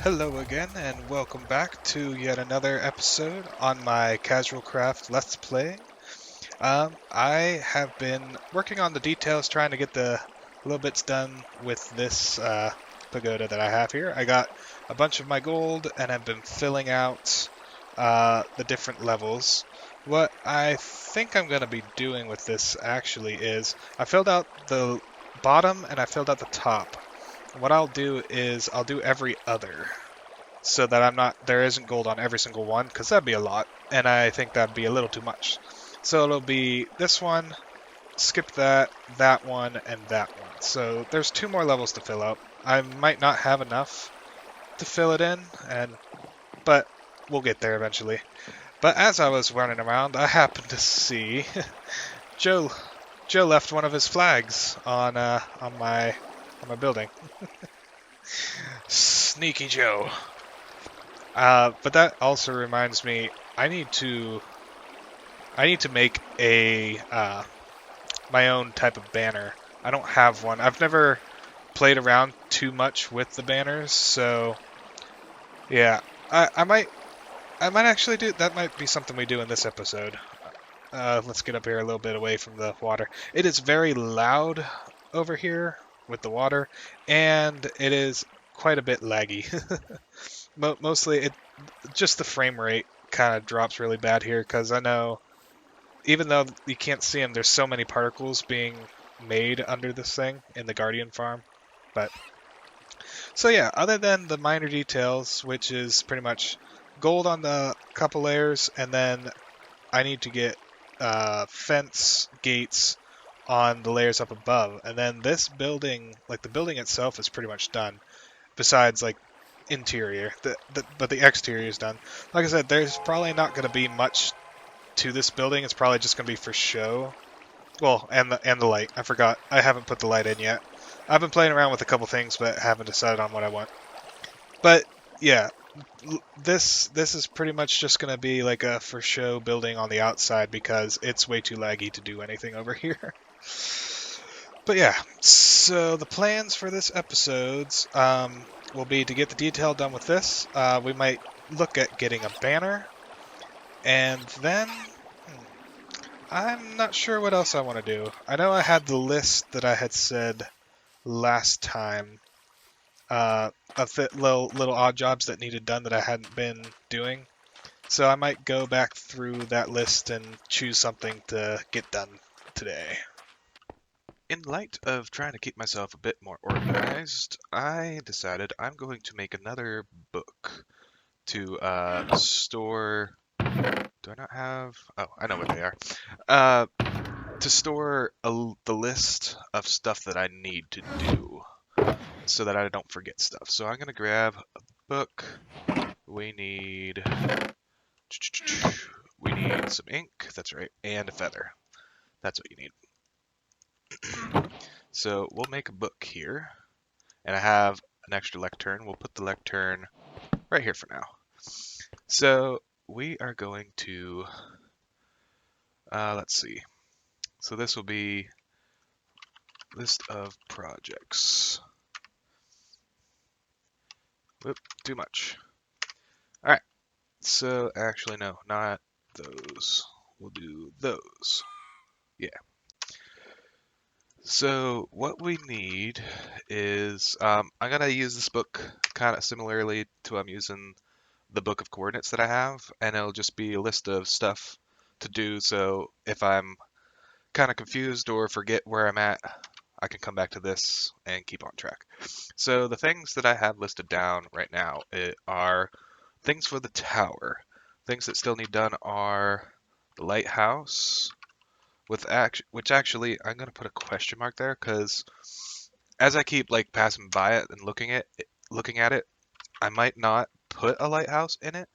Hello again, and welcome back to yet another episode on my Casual Craft Let's Play. I have been working on the details, trying to get the little bits done with this pagoda that I have here. I got a bunch of my gold, and I've been filling out the different levels. What I think I'm going to be doing with this actually is I filled out the bottom and I filled out the top. What I'll do is I'll do every other so that there isn't gold on every single one, because that'd be a lot, and I think that'd be a little too much. So it'll be this one, skip that, that one, and that one. So there's two more levels to fill out. I might not have enough to fill it in, but we'll get there eventually. But as I was running around, I happened to see Joe. Joe left one of his flags on my building. Sneaky Joe. But that also reminds me, I need to make a my own type of banner. I don't have one. I've never played around too much with the banners, so yeah, I might actually do that. Might be something we do in this episode. Let's get up here a little bit away from the water. It is very loud over here with the water, and it is quite a bit laggy. Mostly, just the frame rate kind of drops really bad here because I know, even though you can't see them, there's so many particles being made under this thing in the Guardian farm. But so yeah, other than the minor details, which is pretty much gold on the couple layers, and then I need to get fence gates on the layers up above, and then this building, like the building itself, is pretty much done. Besides, like, interior, but the exterior is done. Like I said, there's probably not going to be much to this building. It's probably just going to be for show. Well, and the light. I forgot. I haven't put the light in yet. I've been playing around with a couple things, but haven't decided on what I want. But yeah, this is pretty much just going to be like a for show building on the outside because it's way too laggy to do anything over here. But yeah, so the plans for this episodes will be to get the detail done with this. We might look at getting a banner, and then I'm not sure what else I want to do. I know I had the list that I had said last time of the little odd jobs that needed done that I hadn't been doing. So I might go back through that list and choose something to get done today. In light of trying to keep myself a bit more organized, I decided I'm going to make another book to store. Do I not have? Oh, I know what they are. To store the list of stuff that I need to do so that I don't forget stuff. So I'm going to grab a book. We need some ink. That's right. And a feather. That's what you need. So we'll make a book here, and I have an extra lectern. We'll put the lectern right here for now. So we are going to, let's see. So this will be list of projects. Whoop, too much. All right. So actually, no, not those. We'll do those. Yeah. So what we need is, I'm going to use this book kind of similarly to I'm using the book of coordinates that I have, and it'll just be a list of stuff to do. So if I'm kind of confused or forget where I'm at, I can come back to this and keep on track. So the things that I have listed down right now are things for the tower. Things that still need done are the lighthouse, which actually I'm gonna put a question mark there because as I keep like passing by it and looking at it, I might not put a lighthouse in it.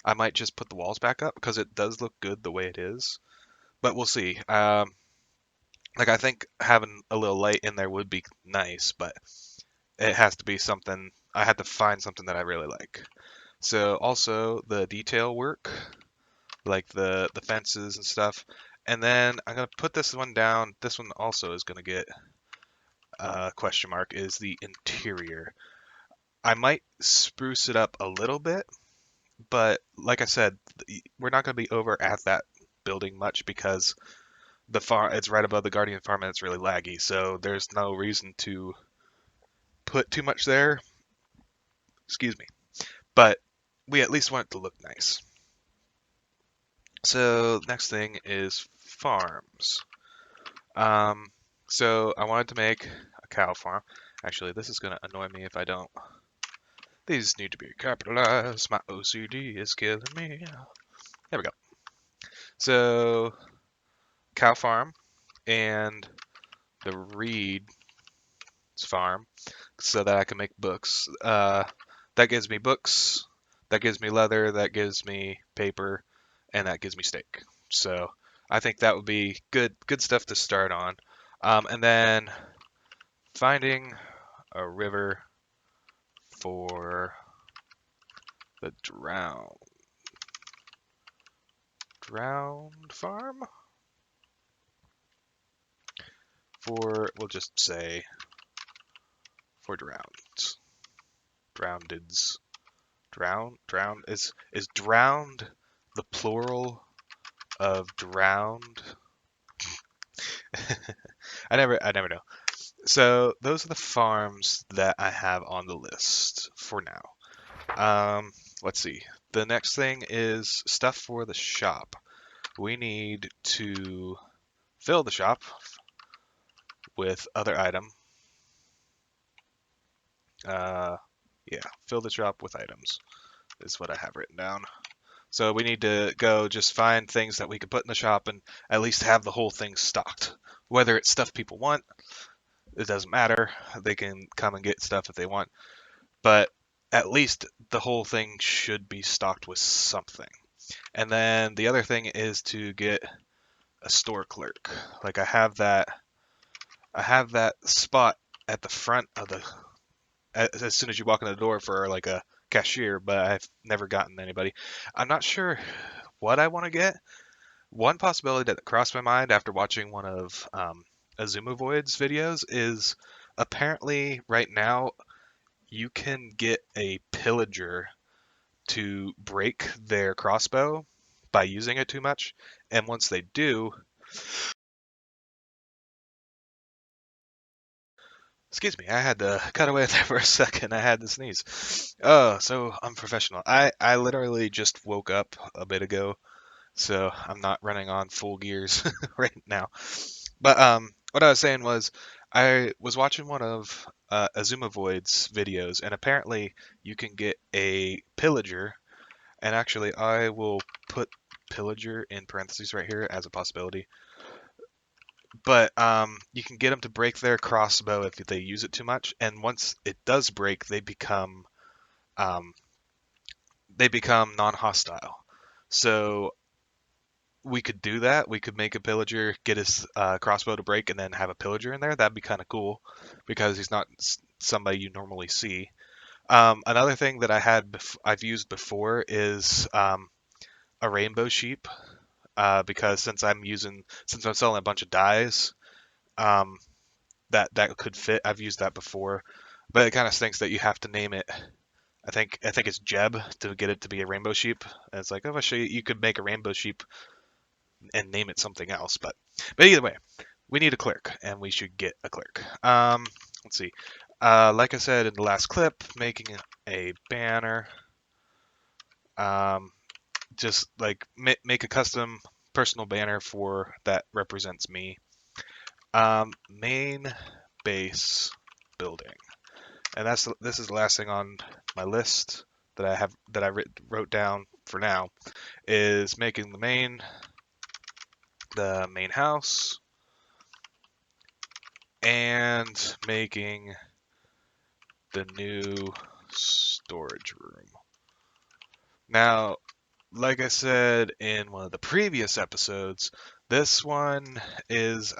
I might just put the walls back up because it does look good the way it is. But we'll see. Like I think having a little light in there would be nice, but it has to be something. I had to find something that I really like. So also the detail work, like the fences and stuff. And then I'm gonna put this one down. This one also is gonna get question mark, is the interior. I might spruce it up a little bit, but like I said, we're not going to be over at that building much because the farm it's right above the Guardian farm and it's really laggy. So there's no reason to put too much there. Excuse me. But we at least want it to look nice. So next thing is farms. Um, so I wanted to make a cow farm. Actually, this is going to annoy me if I don't. These need to be capitalized. My OCD is killing me. There we go. So cow farm and the reeds farm so that I can make books. That gives me books, that gives me leather, that gives me paper, and that gives me steak. So I think that would be good stuff to start on. And then finding a river for the drowned farm for we'll just say for drowneds. Drowned is drowned the plural of drowned? I never know. So those are the farms that I have on the list for now. Let's see. The next thing is stuff for the shop. We need to fill the shop with other item. Uh, yeah, fill the shop with items is what I have written down. So we need to go just find things that we can put in the shop and at least have the whole thing stocked. Whether it's stuff people want, it doesn't matter. They can come and get stuff if they want. But at least the whole thing should be stocked with something. And then the other thing is to get a store clerk. Like I have that spot at the front of the as soon as you walk in the door for like a cashier, but I've never gotten anybody. I'm not sure what I want to get. One possibility that crossed my mind after watching one of Azuma Void's videos is apparently right now you can get a pillager to break their crossbow by using it too much. And once they do, excuse me, I had to cut away there for a second. I had to sneeze. Oh, so unprofessional. I literally just woke up a bit ago, so I'm not running on full gears right now. But what I was saying was, I was watching one of Azuma Void's videos, and apparently you can get a pillager. And actually, I will put pillager in parentheses right here as a possibility. But you can get them to break their crossbow if they use it too much, and once it does break, um, they become non-hostile. So we could do that. We could make a pillager get his crossbow to break, and then have a pillager in there. That'd be kind of cool because he's not somebody you normally see. Another thing that I've used before is a rainbow sheep. Because since I'm selling a bunch of dyes, um, that could fit. I've used that before, but it kind of stinks that you have to name it. I think it's Jeb to get it to be a rainbow sheep. And it's like, oh, I'll show you. You could make a rainbow sheep and name it something else, but either way, we need a clerk, and we should get a clerk. Let's see. Like I said in the last clip, making a banner. Um, just like make a custom personal banner for that represents me. Main base building, and this is the last thing on my list that I wrote down for now is making the main house and making the new storage room. Now, like I said in one of the previous episodes, this one is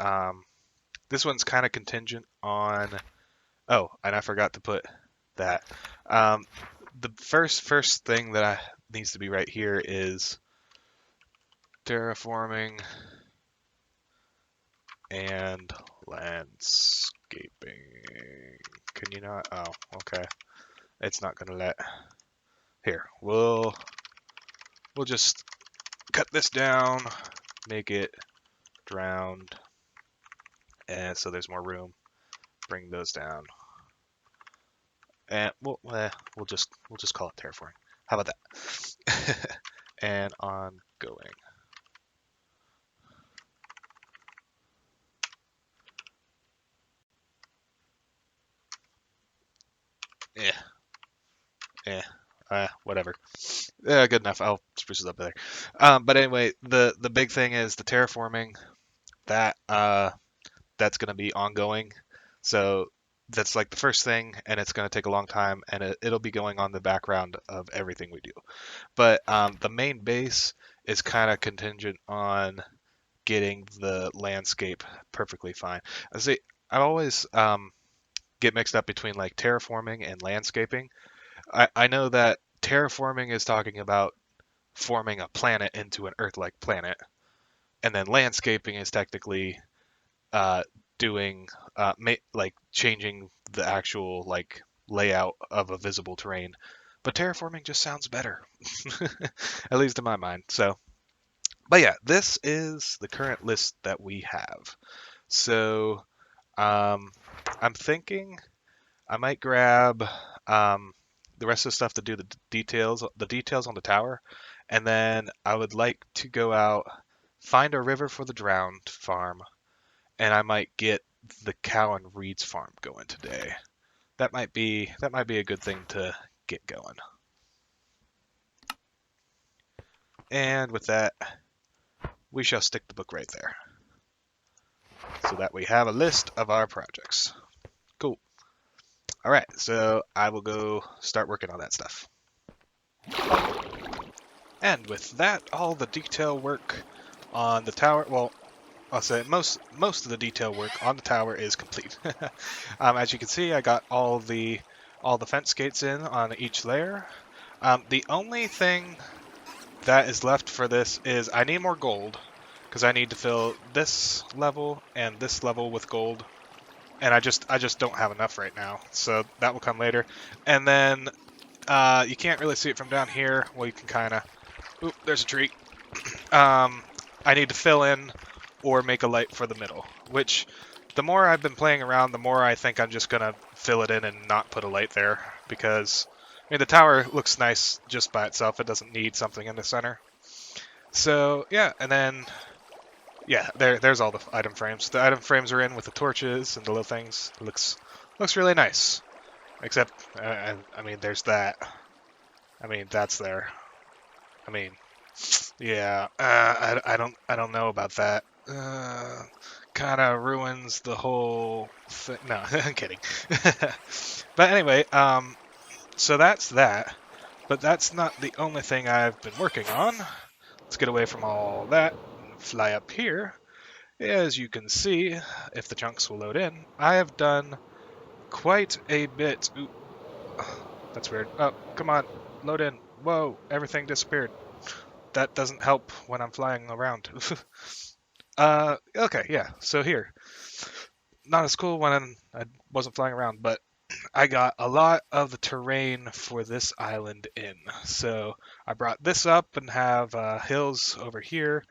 this one's kind of contingent on. Oh, and I forgot to put that. Um, the first thing that needs to be right here is terraforming and landscaping. Can you not? Oh, okay. It's not gonna let. Here, we'll just cut this down, make it drowned, and so there's more room. Bring those down, and we'll just call it terraforming. How about that? And ongoing. Yeah, yeah, whatever. Yeah, good enough. I'll spruce it up there. But anyway, the big thing is the terraforming. That that's going to be ongoing. So that's like the first thing, and it's going to take a long time, and it'll be going on the background of everything we do. But the main base is kind of contingent on getting the landscape perfectly fine. I see. I always get mixed up between like terraforming and landscaping. I know that terraforming is talking about forming a planet into an Earth-like planet, and then landscaping is technically uh, doing like changing the actual like layout of a visible terrain. But terraforming just sounds better, at least in my mind. So, but yeah, this is the current list that we have. So, um, I'm thinking I might grab the rest of the stuff to do the details on the tower, and then I would like to go out, find a river for the drowned farm, and I might get the cow and reeds farm going today. That might be a good thing to get going. And with that, we shall stick the book right there, so that we have a list of our projects. Cool. All right, so I will go start working on that stuff. And with that, all the detail work on the tower, well, I'll say most of the detail work on the tower is complete. As you can see, I got all the fence gates in on each layer. The only thing that is left for this is I need more gold, because I need to fill this level and this level with gold, and I just don't have enough right now, so that will come later. And then you can't really see it from down here. Well, you can kind of. Oop, there's a tree. I need to fill in or make a light for the middle, which the more I've been playing around, the more I think I'm just going to fill it in and not put a light there, because I mean the tower looks nice just by itself. It doesn't need something in the center. So yeah, and then yeah, there's all the item frames. The item frames are in with the torches and the little things. It looks really nice. Except I mean there's that. I mean that's there. I mean yeah, I don't know about that. Kind of ruins the whole thing. No, I'm kidding. But anyway, so that's that. But that's not the only thing I've been working on. Let's get away from all that. Fly up here. As you can see, if the chunks will load in, I have done quite a bit. Ooh, that's weird. Oh, come on, load in. Whoa, everything disappeared. That doesn't help when I'm flying around. Okay, yeah. So here, not as cool when I wasn't flying around, but I got a lot of the terrain for this island in. So I brought this up and have hills over here.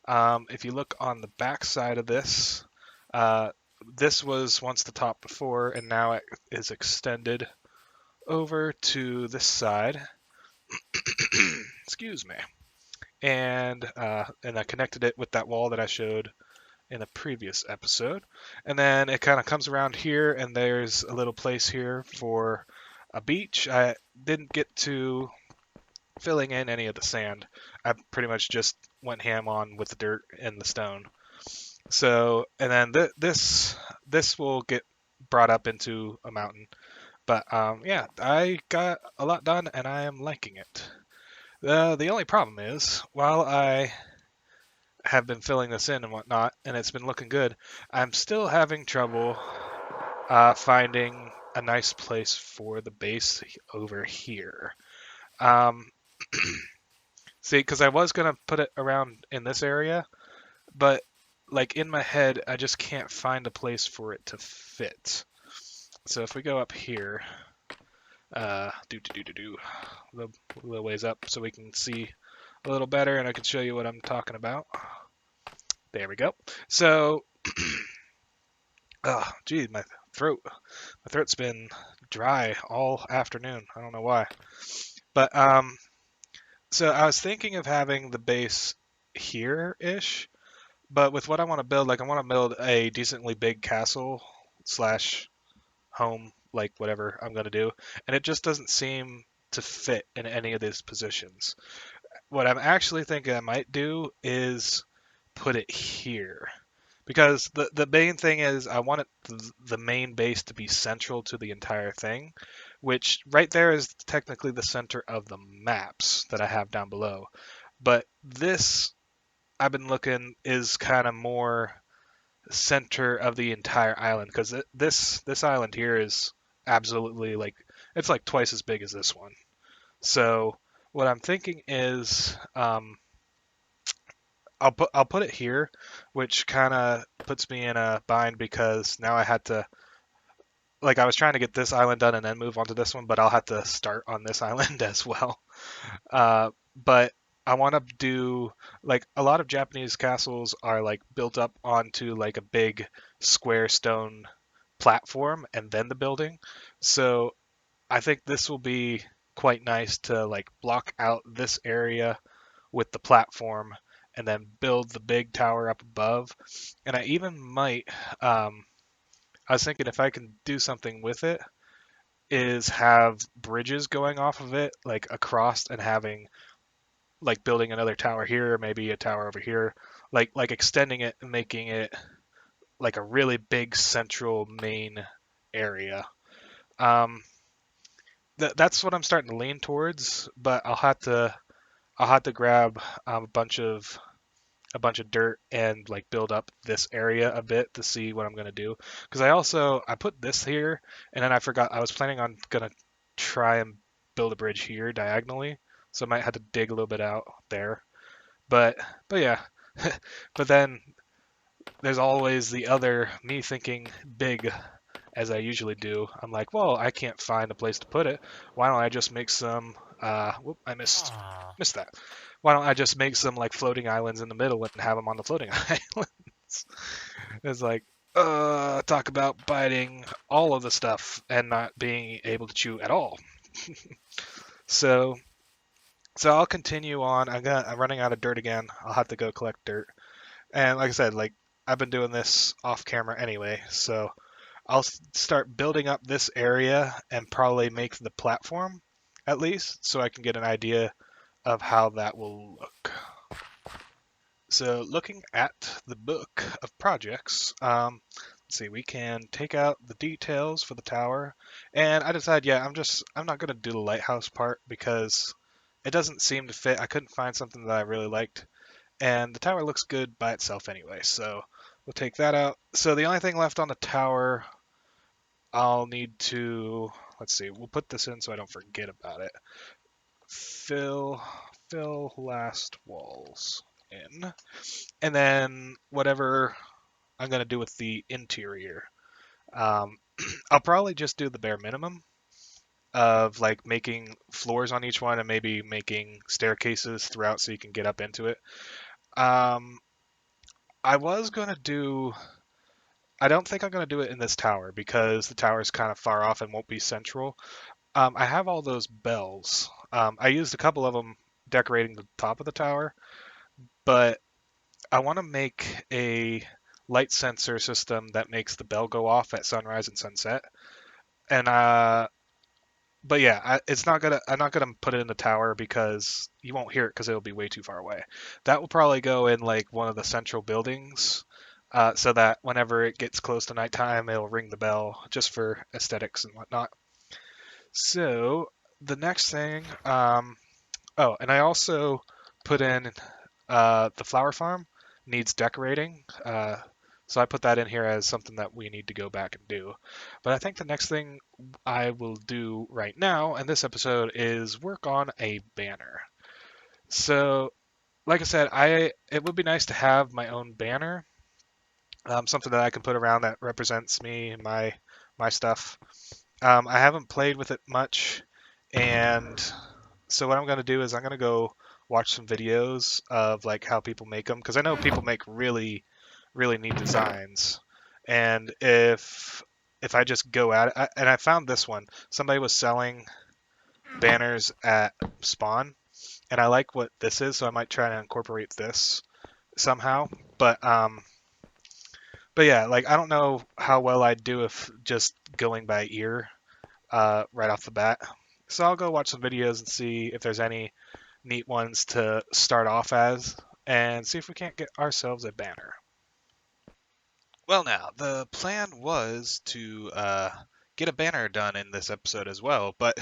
If you look on the back side of this, this was once the top before, and now it is extended over to this side. Excuse me. And I connected it with that wall that I showed in a previous episode. And then it kind of comes around here, and there's a little place here for a beach. I didn't get to filling in any of the sand. I pretty much just went ham on with the dirt and the stone. So, and then this will get brought up into a mountain. But yeah, I got a lot done, and I am liking it. The only problem is, while I have been filling this in and whatnot, and it's been looking good, I'm still having trouble finding a nice place for the base over here. See, because I was going to put it around in this area, but like in my head, I just can't find a place for it to fit. So if we go up here, Do the little ways up so we can see a little better, and I can show you what I'm talking about. There we go. So, oh, gee, my throat's been dry all afternoon. I don't know why, but so I was thinking of having the base here-ish, but with what I want to build, like I want to build a decently big castle slash home, like whatever I'm gonna do, and it just doesn't seem to fit in any of these positions. What I'm actually thinking I might do is put it here. Because the main thing is I want the main base to be central to the entire thing, which right there is technically the center of the maps that I have down below. But this I've been looking is kind of more center of the entire island because this island here is absolutely like it's like twice as big as this one. So what I'm thinking is I'll put it here, which kind of puts me in a bind because now I had to like I was trying to get this island done and then move on to this one, but I'll have to start on this island as well. But I want to do like a lot of Japanese castles are like built up onto like a big square stone platform and then the building. So I think this will be quite nice to like block out this area with the platform and then build the big tower up above. And I even might, I was thinking if I can do something with it, is have bridges going off of it, like across, and having like building another tower here, maybe a tower over here, like extending it and making it like a really big central main area. Um, that's what I'm starting to lean towards, but I'll have to grab a bunch of dirt and like build up this area a bit to see what I'm gonna do. Because I put this here and then I forgot I was planning on gonna try and build a bridge here diagonally, so I might have to dig a little bit out there. But but yeah, but then there's always the other me thinking big as I usually do. I'm like, well, I can't find a place to put it. Why don't I just make some? Whoop, I missed that. Why don't I just make some like floating islands in the middle and have them on the floating islands? It's like, talk about biting all of the stuff and not being able to chew at all. So, so I'll continue on. I'm running out of dirt again. I'll have to go collect dirt. And like I said, like I've been doing this off camera anyway, so I'll start building up this area and probably make the platform at least so I can get an idea of how that will look. So looking at the book of projects, let's see, we can take out the details for the tower. And I decided, yeah, I'm not going to do the lighthouse part because it doesn't seem to fit. I couldn't find something that I really liked. And the tower looks good by itself anyway, so we'll take that out. So the only thing left on the tower I'll need to, let's see, we'll put this in so I don't forget about it. Fill, fill last walls in. And then whatever I'm going to do with the interior. Um, I'll probably just do the bare minimum of like making floors on each one and maybe making staircases throughout so you can get up into it. Um, I was going to do I don't think I'm going to do it in this tower because the tower is kind of far off and won't be central. I have all those bells. I used a couple of them decorating the top of the tower, but I want to make a light sensor system that makes the bell go off at sunrise and sunset. And but yeah, it's not gonna. I'm not gonna put it in the tower because you won't hear it because it'll be way too far away. That will probably go in like one of the central buildings, so that whenever it gets close to nighttime, it'll ring the bell just for aesthetics and whatnot. So the next thing, oh, and I also put in the flower farm needs decorating. So I put that in here as something that we need to go back and do. But I think the next thing I will do right now in this episode is work on a banner. So, like I said, I it would be nice to have my own banner, something that I can put around that represents me and my stuff. I haven't played with it much, And so what I'm going to do is I'm going to go watch some videos of like how people make them, because I know people make really, really neat designs. And if I just go at it, and I found this one, somebody was selling banners at Spawn, and I like what this is, so I might try to incorporate this somehow. But yeah, like I don't know how well I'd do if just going by ear right off the bat. So I'll go watch some videos and see if there's any neat ones to start off as, and see if we can't get ourselves a banner. Well, now, the plan was to get a banner done in this episode as well, but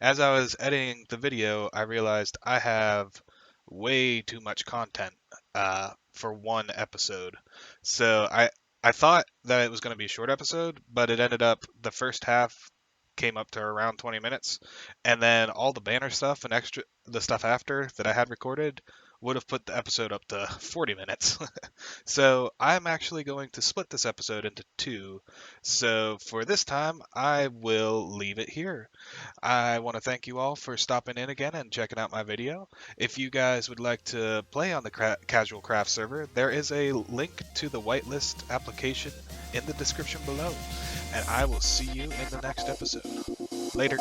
as I was editing the video, I realized I have way too much content for one episode. So I thought that it was going to be a short episode, but it ended up the first half came up to around 20 minutes, and then all the banner stuff and extra the stuff after that I had recorded would have put the episode up to 40 minutes. So I'm actually going to split this episode into two. So for this time, I will leave it here. I want to thank you all for stopping in again and checking out my video. If you guys would like to play on the Casual Craft server, there is a link to the Whitelist application in the description below. And I will see you in the next episode. Later.